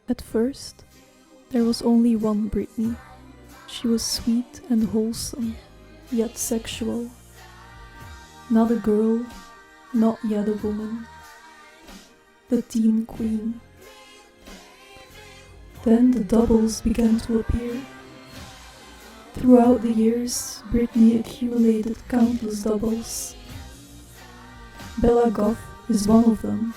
At first, there was only one Britney. She was sweet and wholesome, yet sexual. Not a girl, not yet a woman. The teen queen. Then the doubles began to appear. Throughout the years, Britney accumulated countless doubles. Bella Goth is one of them.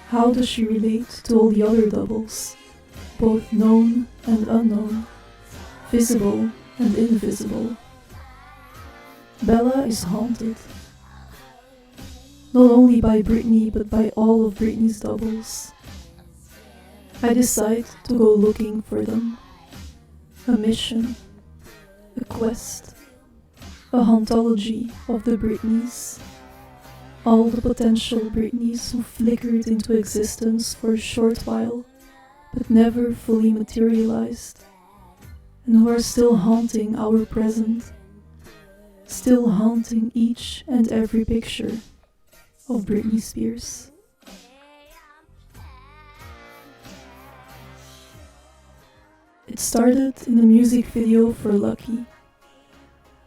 How does she relate to all the other doubles, both known and unknown, visible and invisible? Bella is haunted, not only by Britney but by all of Britney's doubles. I decide to go looking for them. A mission, a quest, a hauntology of the Britneys. All the potential Britneys who flickered into existence for a short while, but never fully materialized, and who are still haunting our present, still haunting each and every picture of Britney Spears. It started in a music video for Lucky.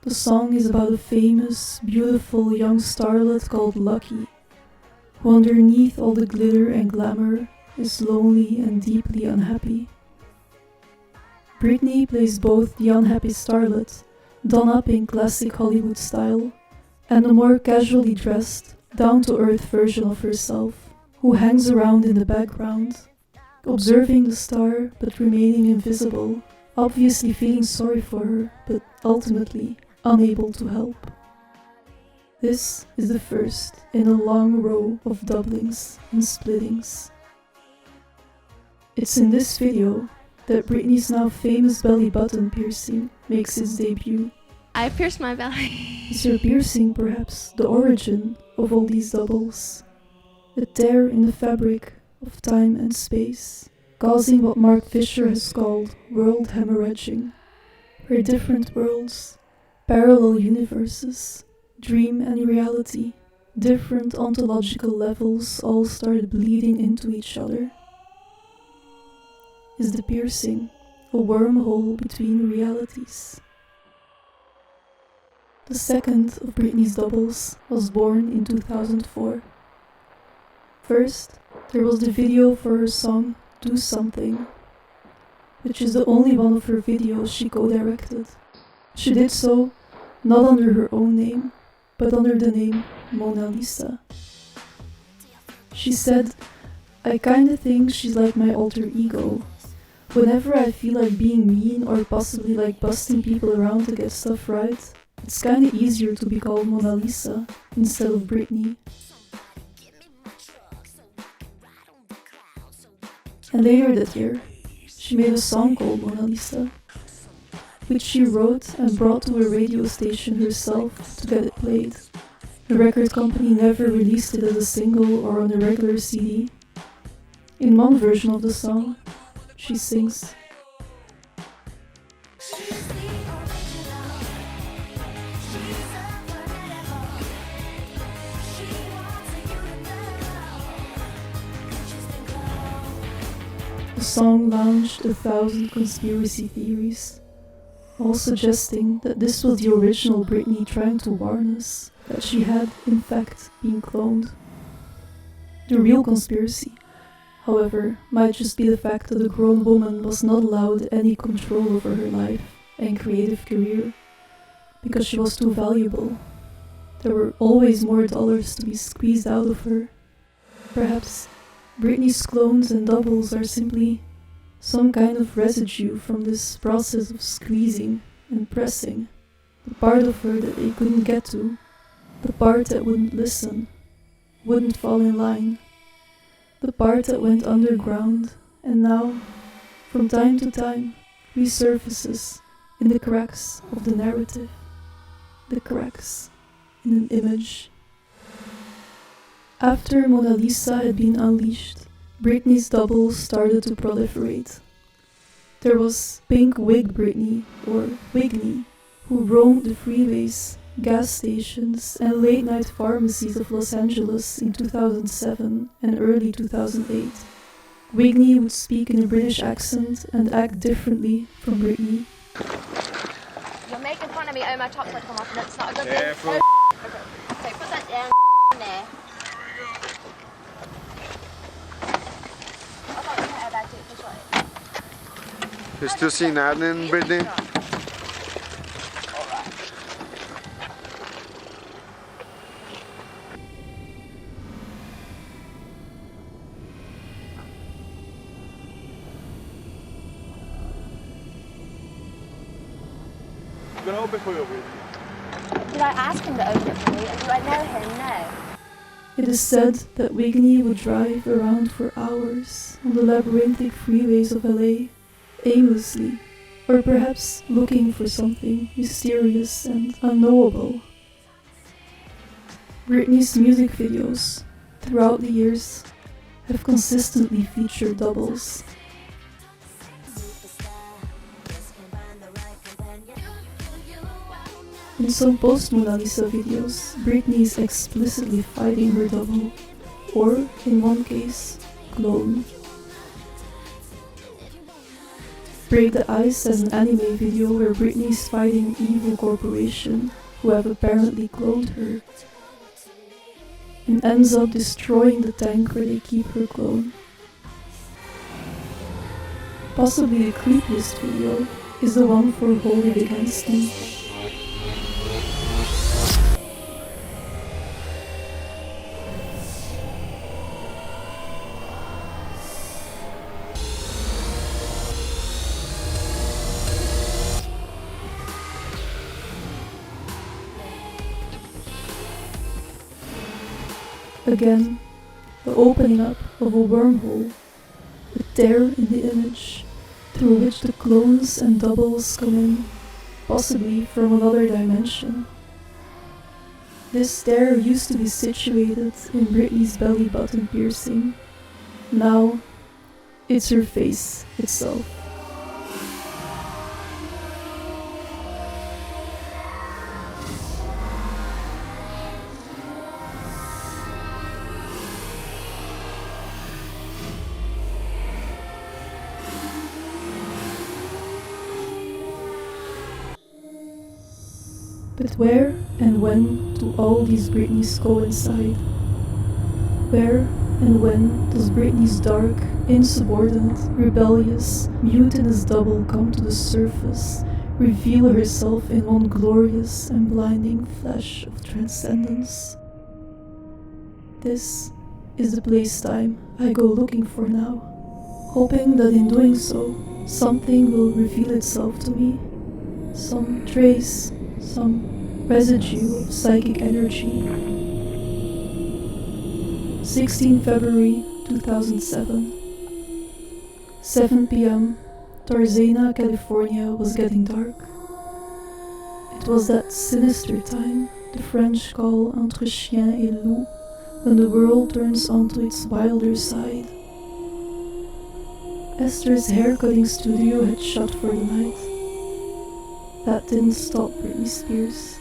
The song is about a famous, beautiful young starlet called Lucky, who underneath all the glitter and glamour is lonely and deeply unhappy. Britney plays both the unhappy starlet, done up in classic Hollywood style, and a more casually dressed, down-to-earth version of herself, who hangs around in the background, observing the star but remaining invisible, obviously feeling sorry for her, but ultimately unable to help. This is the first in a long row of doublings and splittings. It's in this video that Britney's now famous belly button piercing makes its debut. I pierced my belly. Is her piercing perhaps the origin of all these doubles? A tear in the fabric of time and space, causing what Mark Fisher has called world hemorrhaging, where different worlds, parallel universes, dream and reality, different ontological levels all started bleeding into each other. Is the piercing a wormhole between realities? The second of Britney's doubles was born in 2004. First, there was the video for her song Do Something, which is the only one of her videos she co-directed. She did so not under her own name, but under the name Mona Lisa. She said, "I kinda think she's like my alter ego. Whenever I feel like being mean or possibly like busting people around to get stuff right, it's kinda easier to be called Mona Lisa instead of Britney." And later that year, she made a song called Mona Lisa, which she wrote and brought to a radio station herself to get it played. The record company never released it as a single or on a regular CD. In one version of the song, she sings, the song launched 1,000 conspiracy theories, all suggesting that this was the original Britney trying to warn us that she had, in fact, been cloned. The real conspiracy, however, might just be the fact that a grown woman was not allowed any control over her life and creative career, because she was too valuable. There were always more dollars to be squeezed out of her. Perhaps Britney's clones and doubles are simply some kind of residue from this process of squeezing and pressing, the part of her that they couldn't get to, the part that wouldn't listen, wouldn't fall in line, the part that went underground and now, from time to time, resurfaces in the cracks of the narrative, the cracks in an image. After Mona Lisa had been unleashed, Britney's doubles started to proliferate. There was Pink Wig Britney, or Whitney, who roamed the freeways, gas stations, and late-night pharmacies of Los Angeles in 2007 and early 2008, Whitney would speak in a British accent and act differently from Britney. You're making fun of me. Oh, my top's like come off, and that's not a good thing. From Okay, so put that down there. I thought you had that too. Just right. You're still seeing that in Britney? I'm gonna open for you. Did I ask him to open it for me? Do I know him? No. It is said that Whitney would drive around for hours on the labyrinthic freeways of LA, aimlessly, or perhaps looking for something mysterious and unknowable. Britney's music videos, throughout the years, have consistently featured doubles. In some post-Mona Lisa videos, Britney is explicitly fighting her double, or, in one case, clone. Break the Ice has an anime video where Britney is fighting an evil corporation who have apparently cloned her, and ends up destroying the tank where they keep her clone. Possibly the creepiest video is the one for Hold It Against Me. Again, the opening up of a wormhole, a tear in the image, through which the clones and doubles come in, possibly from another dimension. This tear used to be situated in Britney's belly button piercing. Now, it's her face itself. But where and when do all these Britneys coincide? Where and when does Britney's dark, insubordinate, rebellious, mutinous double come to the surface, reveal herself in one glorious and blinding flash of transcendence? This is the place-time I go looking for now, hoping that in doing so, something will reveal itself to me, some trace, some residue of psychic energy. 16 February 2007. 7 p.m. Tarzana, California was getting dark. It was that sinister time the French call entre chien et loup, when the world turns onto its wilder side. Esther's haircutting studio had shut for the night. That didn't stop Britney Spears.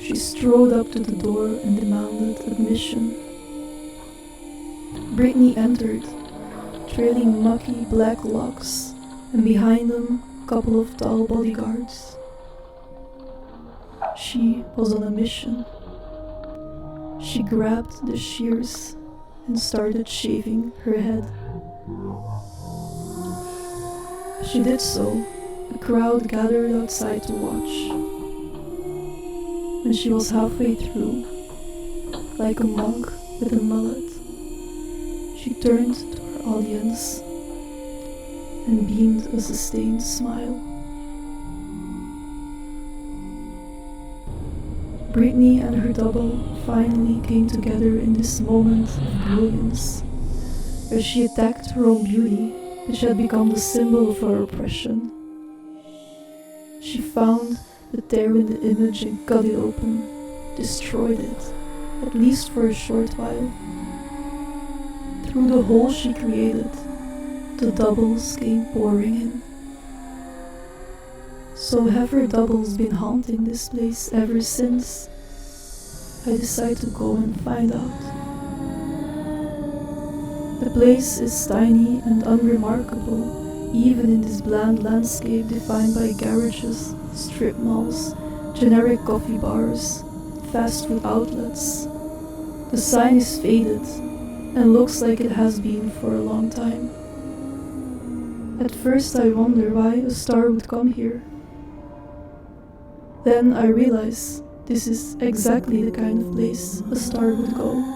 She strode up to the door and demanded admission. Britney entered, trailing mucky black locks, and behind them a couple of tall bodyguards. She was on a mission. She grabbed the shears and started shaving her head. As she did so, a crowd gathered outside to watch. When she was halfway through, like a monk with a mullet, she turned to her audience and beamed a sustained smile. Britney and her double finally came together in this moment of brilliance, where she attacked her own beauty, which had become the symbol of her oppression. She found the tear in the image and cut it open, destroyed it, at least for a short while. Through the hole she created, the doubles came pouring in. So have her doubles been haunting this place ever since? I decide to go and find out. The place is tiny and unremarkable, even in this bland landscape defined by garages, strip malls, generic coffee bars, fast food outlets. The sign is faded and looks like it has been for a long time. At first I wonder why a star would come here. Then I realize this is exactly the kind of place a star would go.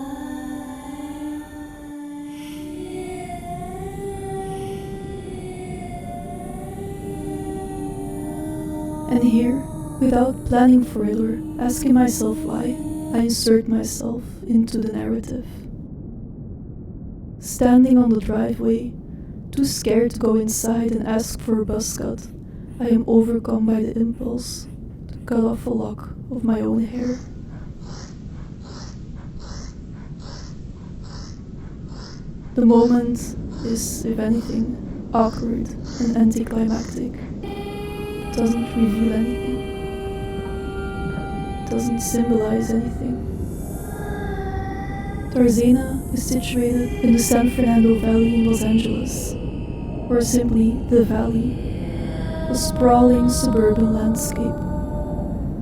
And here, without planning for it or asking myself why, I insert myself into the narrative. Standing on the driveway, too scared to go inside and ask for a bus cut, I am overcome by the impulse to cut off a lock of my own hair. The moment is, if anything, awkward and anticlimactic. It doesn't reveal anything. It doesn't symbolize anything. Tarzana is situated in the San Fernando Valley in Los Angeles, or simply the Valley, a sprawling suburban landscape.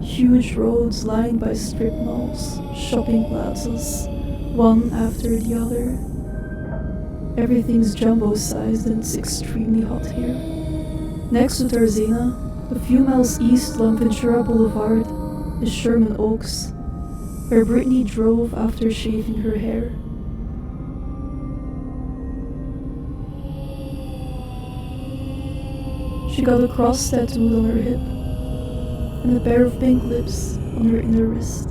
Huge roads lined by strip malls, shopping plazas, one after the other. Everything's jumbo-sized and it's extremely hot here. Next to Tarzana, a few miles east along Ventura Boulevard, is Sherman Oaks, where Brittany drove after shaving her hair. She got a cross tattooed on her hip, and a pair of pink lips on her inner wrist.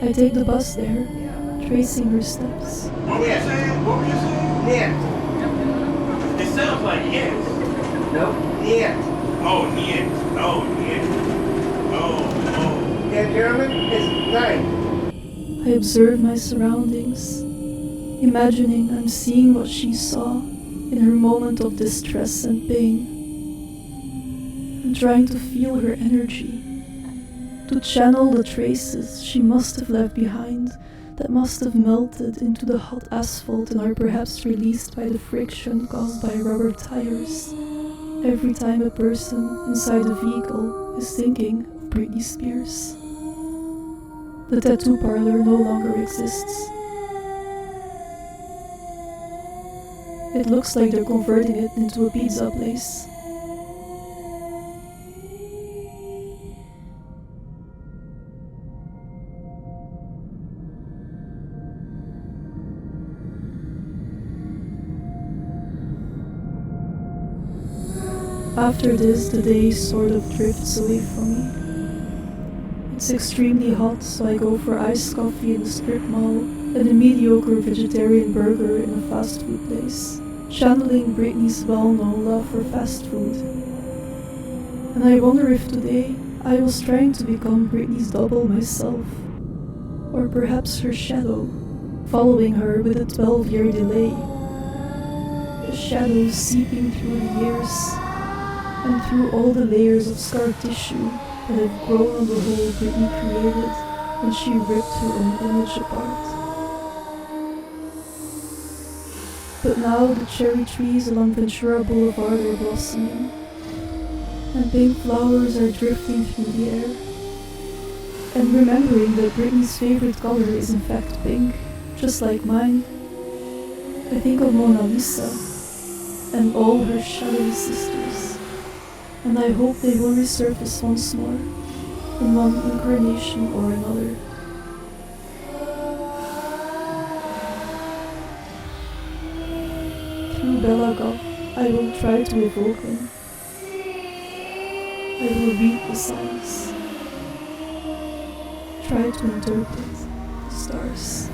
I take the bus there, tracing her steps. What were you saying? What were you saying? Niet. It sounds like yes. No, niet. Oh, niet. Oh, niet. Oh. In German, it's nein. I observe my surroundings, imagining I'm seeing what she saw in her moment of distress and pain. I'm trying to feel her energy, to channel the traces she must have left behind that must have melted into the hot asphalt and are perhaps released by the friction caused by rubber tires every time a person inside a vehicle is thinking of Britney Spears. The tattoo parlor no longer exists. It looks like they're converting it into a pizza place. After this, the day sort of drifts away from me. It's extremely hot, so I go for iced coffee in a strip mall and a mediocre vegetarian burger in a fast food place, channeling Britney's well-known love for fast food. And I wonder if today I was trying to become Britney's double myself, or perhaps her shadow, following her with a 12-year delay. The shadow seeping through the years, and through all the layers of scar tissue that have grown on the hole Britney created when she ripped her own image apart. But now the cherry trees along Ventura Boulevard are blossoming, and pink flowers are drifting through the air. And remembering that Britney's favorite color is in fact pink, just like mine, I think of Mona Lisa and all her shadowy sisters. And I hope they will resurface once more, in one incarnation or another. Through Bela Goth, I will try to evoke him. I will read the signs, try to interpret the stars.